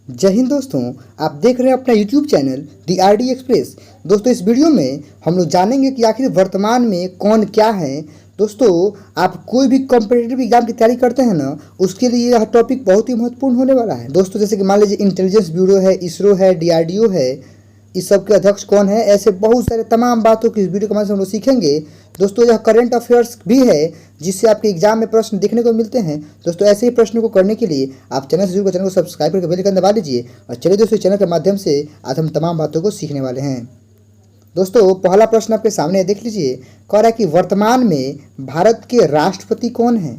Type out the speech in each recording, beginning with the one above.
जय हिंद दोस्तों। आप देख रहे हैं अपना यूट्यूब चैनल दी आरडी एक्सप्रेस। दोस्तों इस वीडियो में हम लोग जानेंगे कि आखिर वर्तमान में कौन क्या है। दोस्तों आप कोई भी कॉम्पिटिटिव एग्जाम की तैयारी करते हैं ना, उसके लिए यह टॉपिक बहुत ही महत्वपूर्ण होने वाला है। दोस्तों जैसे कि मान लीजिए इंटेलिजेंस ब्यूरो है, इसरो है, डीआरडीओ है, इस सब के अध्यक्ष कौन है, ऐसे बहुत सारे तमाम बातों की इस वीडियो के माध्यम से हम लोग सीखेंगे। दोस्तों यह करंट अफेयर्स भी है जिससे आपके एग्जाम में प्रश्न देखने को मिलते हैं। दोस्तों ऐसे ही प्रश्नों को करने के लिए आप चैनल को सब्सक्राइब करके बेल आइकन दबा लीजिए। और चलिए दोस्तों चैनल के माध्यम से आज हम तमाम बातों को सीखने वाले हैं। दोस्तों पहला प्रश्न आपके सामने देख लीजिए, कह रहा है कि वर्तमान में भारत के राष्ट्रपति कौन है।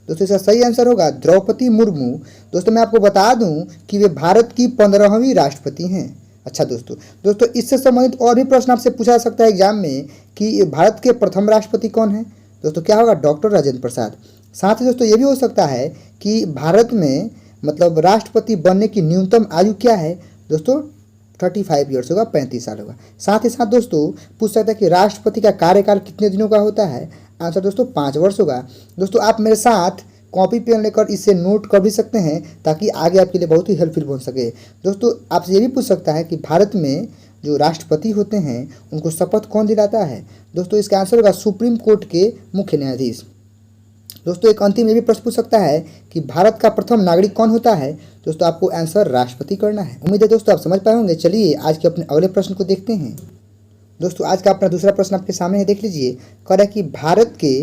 दोस्तों इसका सही आंसर होगा द्रौपदी मुर्मू। दोस्तों मैं आपको बता दूं कि वे भारत की 15वीं राष्ट्रपति हैं। अच्छा दोस्तों इससे संबंधित और भी प्रश्न आपसे पूछा जा सकता है एग्जाम में कि भारत के प्रथम राष्ट्रपति कौन है। दोस्तों क्या होगा, डॉक्टर राजेंद्र प्रसाद। साथ ही दोस्तों ये भी हो सकता है कि भारत में मतलब राष्ट्रपति बनने की न्यूनतम आयु क्या है। दोस्तों 35 ईयर्स होगा, 35 साल होगा। साथ ही साथ दोस्तों पूछ सकता है कि राष्ट्रपति का कार्यकाल कितने दिनों का होता है। आंसर दोस्तों 5 वर्ष होगा। दोस्तों आप मेरे साथ कॉपी पेन लेकर इसे नोट कर भी सकते हैं ताकि आगे आपके लिए बहुत ही हेल्पफुल बन सके। दोस्तों आपसे ये भी पूछ सकता है कि भारत में जो राष्ट्रपति होते हैं उनको शपथ कौन दिलाता है। दोस्तों इसका आंसर होगा सुप्रीम कोर्ट के मुख्य न्यायाधीश। दोस्तों एक अंतिम ये भी प्रश्न पूछ सकता है कि भारत का प्रथम नागरिक कौन होता है। दोस्तों आपको आंसर राष्ट्रपति करना है। उम्मीद है दोस्तों आप समझ पाए होंगे। चलिए आज के अपने अगले प्रश्न को देखते हैं। दोस्तों आज का अपना दूसरा प्रश्न आपके सामने है, देख लीजिए। कह रहा है कि भारत के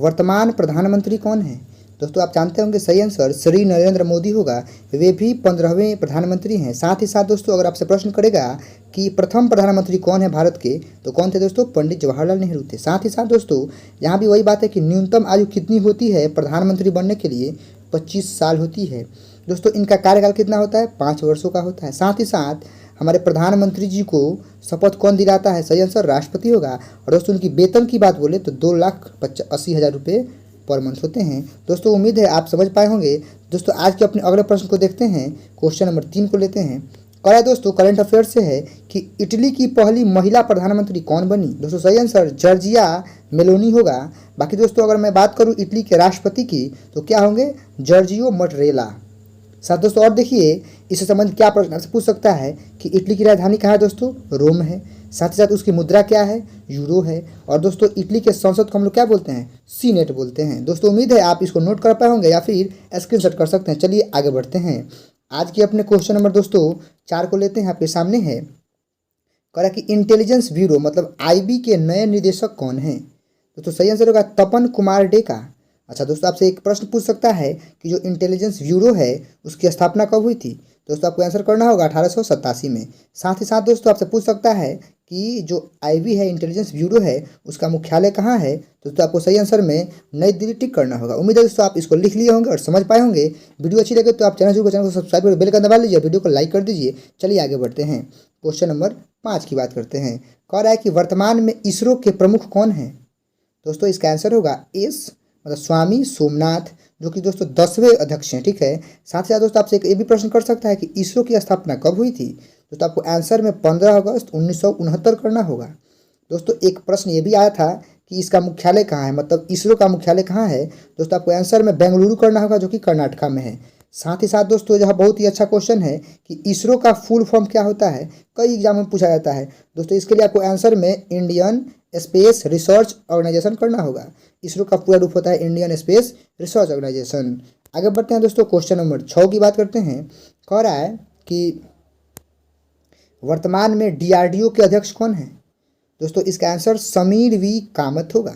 वर्तमान प्रधानमंत्री कौन है। दोस्तों आप जानते होंगे सही आंसर श्री नरेंद्र मोदी होगा। वे भी 15वें प्रधानमंत्री हैं। साथ ही साथ दोस्तों अगर आपसे प्रश्न करेगा कि प्रथम प्रधानमंत्री कौन है भारत के, तो कौन थे दोस्तों, पंडित जवाहरलाल नेहरू थे। साथ ही साथ दोस्तों यहाँ भी वही बात है कि न्यूनतम आयु कितनी होती है प्रधानमंत्री बनने के लिए, 25 साल होती है। दोस्तों इनका कार्यकाल कितना होता है, 5 वर्षों का होता है। साथ ही साथ हमारे प्रधानमंत्री जी को शपथ कौन दिलाता है, सही आंसर राष्ट्रपति होगा। और दोस्तों उनकी वेतन की बात बोले तो 2,80,000 रुपये पर मंथ होते हैं। दोस्तों उम्मीद है आप समझ पाए होंगे। दोस्तों आज के अपने अगले प्रश्न को देखते हैं। क्वेश्चन नंबर 3 को लेते हैं। कह रहा है दोस्तों करंट अफेयर से है कि इटली की पहली महिला प्रधानमंत्री कौन बनी। दोस्तों सही आंसर जॉर्जिया मेलोनी होगा। बाकी दोस्तों अगर मैं बात करूं इटली के राष्ट्रपति की तो क्या होंगे, जॉर्जियो मटरेला। साथ दोस्तों और देखिए इससे संबंधित क्या प्रश्न आपसे पूछ सकता है कि इटली की राजधानी कहाँ है। दोस्तों रोम है। साथ ही साथ उसकी मुद्रा क्या है, यूरो है। और दोस्तों इटली के संसद को हम लोग क्या बोलते हैं, सीनेट बोलते हैं। दोस्तों उम्मीद है आप इसको नोट कर पाए होंगे या फिर स्क्रीनशॉट कर सकते हैं। चलिए आगे बढ़ते हैं। आज के अपने क्वेश्चन नंबर दोस्तों 4 को लेते हैं। आपके सामने है, कह रहा कि इंटेलिजेंस ब्यूरो मतलब आईबी के नए निदेशक कौन है। दोस्तों सही आंसर होगा तपन कुमार डेका। अच्छा दोस्तों आपसे एक प्रश्न पूछ सकता है कि जो इंटेलिजेंस ब्यूरो है उसकी स्थापना कब हुई थी। दोस्तों आपको आंसर करना होगा 1887 में। साथ ही साथ दोस्तों आपसे पूछ सकता है कि जो आईबी है, इंटेलिजेंस ब्यूरो है, उसका मुख्यालय कहाँ है। दोस्तों आपको सही आंसर में नई दिल्ली टिक करना होगा। उम्मीद है दोस्तों आप इसको लिख लिए होंगे और समझ पाए होंगे। वीडियो अच्छी लगे तो आप चैनल को सब्सक्राइब करके बेल आइकन दबा लीजिए, वीडियो को लाइक कर दीजिए। चलिए आगे बढ़ते हैं। क्वेश्चन नंबर 5 की बात करते हैं। कह रहा है कि वर्तमान में इसरो के प्रमुख कौन हैं। दोस्तों इसका आंसर होगा एस मतलब स्वामी सोमनाथ, जो कि दोस्तों 10वें अध्यक्ष हैं। ठीक है। साथ ही साथ दोस्तों आपसे एक ये भी प्रश्न कर सकता है कि इसरो की स्थापना कब हुई थी। दोस्तों आपको आंसर में 15 अगस्त 1969 करना होगा। दोस्तों एक प्रश्न ये भी आया था कि इसका मुख्यालय कहाँ है, मतलब इसरो का मुख्यालय कहाँ है। दोस्तों आपको आंसर में बेंगलुरु करना होगा, जो कि कर्नाटका में है। साथ ही साथ दोस्तों यह बहुत ही अच्छा क्वेश्चन है कि इसरो का फुल फॉर्म क्या होता है, कई एग्जाम में पूछा जाता है। दोस्तों इसके लिए आपको आंसर में इंडियन स्पेस रिसर्च ऑर्गेनाइजेशन करना होगा। इसरो का पूरा रूप होता है इंडियन स्पेस रिसर्च ऑर्गेनाइजेशन। आगे बढ़ते हैं दोस्तों, क्वेश्चन नंबर 6 की बात करते हैं। कह रहा है कि वर्तमान में डीआरडीओ के अध्यक्ष कौन है। दोस्तों इसका आंसर समीर वी कामत होगा।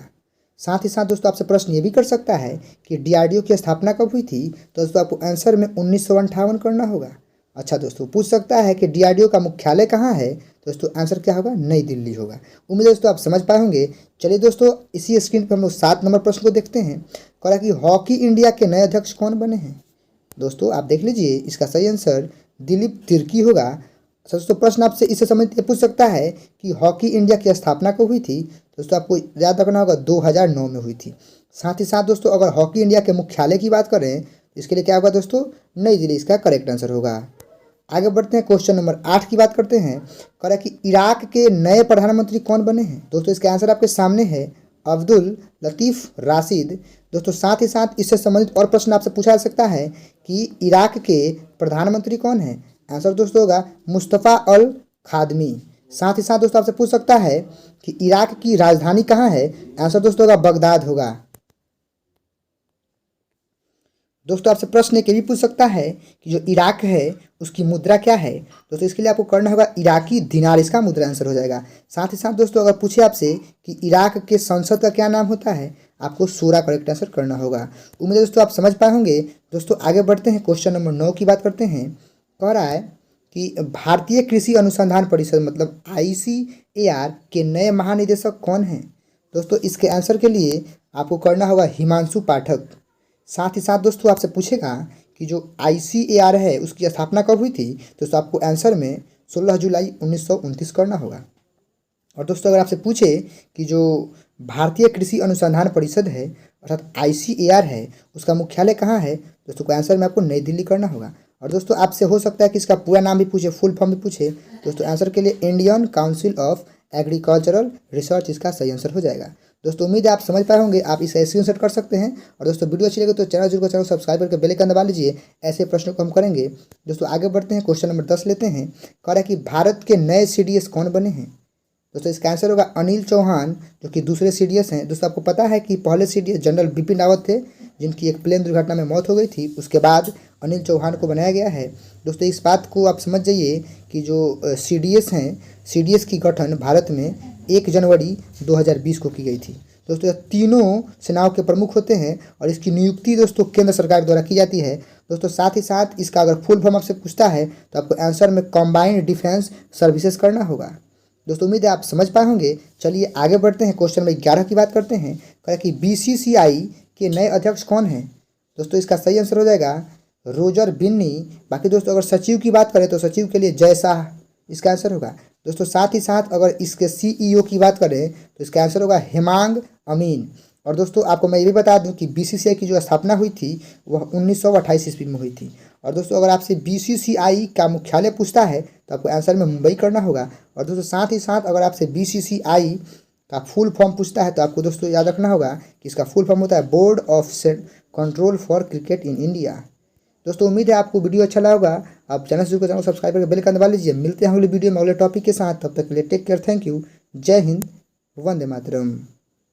साथ ही साथ दोस्तों आपसे प्रश्न ये भी कर सकता है कि डीआरडीओ की स्थापना कब हुई थी। तो दोस्तों आपको आंसर में 1958 करना होगा। अच्छा दोस्तों पूछ सकता है कि डीआरडीओ का मुख्यालय कहाँ है। दोस्तों आंसर क्या होगा, नई दिल्ली होगा। उम्मीद है दोस्तों आप समझ पाए होंगे। चलिए दोस्तों इसी स्क्रीन पर हम लोग 7 नंबर प्रश्न को देखते हैं। कह रहा कि हॉकी इंडिया के नए अध्यक्ष कौन बने हैं। दोस्तों आप देख लीजिए इसका सही आंसर दिलीप तिर्की होगा। अच्छा दोस्तों प्रश्न आपसे इससे संबंधित पूछ सकता है कि हॉकी इंडिया की स्थापना कब हुई थी। दोस्तों आपको याद रखना होगा 2009 में हुई थी। साथ ही साथ दोस्तों अगर हॉकी इंडिया के मुख्यालय की बात करें तो इसके लिए क्या होगा दोस्तों, नई दिल्ली इसका करेक्ट आंसर होगा। आगे बढ़ते हैं, क्वेश्चन नंबर 8 की बात करते हैं। कह रहा है कि इराक के नए प्रधानमंत्री कौन बने हैं। दोस्तों इसका आंसर आपके सामने है अब्दुल लतीफ़ राशिद। दोस्तों साथ ही साथ इससे संबंधित और प्रश्न आपसे पूछा जा सकता है कि इराक के प्रधानमंत्री कौन है। आंसर दोस्तों होगा मुस्तफ़ा अल खादमी। साथ ही साथ दोस्तों आपसे पूछ सकता है कि इराक की राजधानी कहाँ है, आंसर दोस्तों होगा बगदाद होगा। दोस्तों आपसे प्रश्न एक ये भी पूछ सकता है कि जो इराक है उसकी मुद्रा क्या है, दोस्तों इसके लिए आपको करना होगा इराकी दिनार, इसका मुद्रा आंसर हो जाएगा। साथ ही साथ दोस्तों अगर पूछे आपसे कि इराक के संसद का क्या नाम होता है, आपको शूरा करेक्ट आंसर करना होगा। उम्मीद है दोस्तों आप समझ पाए होंगे। दोस्तों आगे बढ़ते हैं, क्वेश्चन नंबर 9 की बात करते हैं। कह रहा है कि भारतीय कृषि अनुसंधान परिषद मतलब ICAR के नए महानिदेशक कौन हैं, दोस्तों इसके आंसर के लिए आपको करना होगा हिमांशु पाठक। साथ ही साथ दोस्तों आपसे पूछेगा कि जो ICAR है उसकी स्थापना कब हुई थी, दोस्तों आपको आंसर में 16 जुलाई 1929 करना होगा। और दोस्तों अगर आपसे पूछे कि जो भारतीय कृषि अनुसंधान परिषद है अर्थात ICAR है उसका मुख्यालय कहाँ है, दोस्तों को आंसर में आपको नई दिल्ली करना होगा। और दोस्तों आपसे हो सकता है कि इसका पूरा नाम भी पूछे, फुल फॉर्म भी पूछे, दोस्तों आंसर के लिए Indian council of agricultural research इसका सही आंसर हो जाएगा। दोस्तों उम्मीद है आप समझ पाए होंगे, आप इसे स्क्रीनशॉट कर सकते हैं। और दोस्तों वीडियो अच्छी लगे तो चैनल सब्सक्राइब करके बेल आइकन दबा लीजिए, ऐसे प्रश्नों को हम करेंगे। दोस्तों आगे बढ़ते हैं, क्वेश्चन नंबर 10 लेते हैं। कह रहा है कि भारत के नए CDS कौन बने हैं, दोस्तों इसका आंसर होगा अनिल चौहान, जो कि दूसरे CDS हैं। दोस्तों आपको पता है कि पहले CDS जनरल बिपिन रावत थे जिनकी एक प्लेन दुर्घटना में मौत हो गई थी, उसके बाद अनिल चौहान को बनाया गया है। दोस्तों इस बात को आप समझ जाइए कि जो CDS हैं, CDS की गठन भारत में 1 जनवरी 2020 को की गई थी। दोस्तों यह तीनों सेनाओं के प्रमुख होते हैं और इसकी नियुक्ति दोस्तों केंद्र सरकार द्वारा की जाती है। दोस्तों साथ ही साथ इसका अगर फुल फॉर्म आपसे पूछता है तो आपको आंसर में कंबाइंड डिफेंस सर्विसेज करना होगा। दोस्तों उम्मीद है आप समझ पाए होंगे। चलिए आगे बढ़ते हैं, क्वेश्चन नंबर 11 की बात करते हैं। कहा कि BCCI के नए अध्यक्ष कौन हैं, दोस्तों इसका सही आंसर हो जाएगा रोजर बिन्नी। बाकी दोस्तों अगर सचिव की बात करें तो सचिव के लिए जय शाह इसका आंसर होगा। दोस्तों साथ ही साथ अगर इसके CEO की बात करें तो इसका आंसर होगा हेमांग अमीन। और दोस्तों आपको मैं ये भी बता दूं कि BCCI की जो स्थापना हुई थी वह 1928 ईस्वी में हुई थी। और दोस्तों अगर आपसे BCCI का मुख्यालय पूछता है तो आपको आंसर में मुंबई करना होगा। और दोस्तों साथ ही साथ अगर आपसे BCCI का फुल फॉर्म पूछता है तो आपको दोस्तों याद रखना होगा कि इसका फुल फॉर्म होता है board of control for cricket in India. दोस्तों उम्मीद है आपको वीडियो अच्छा लगा होगा। आप चैनल सब्सक्राइब करके बेल आइकन दबा लीजिए। मिलते हैं अगले वीडियो में अगले टॉपिक के साथ, तब तक के लिए टेक केयर, थैंक यू, जय हिंद, वंदे मातरम।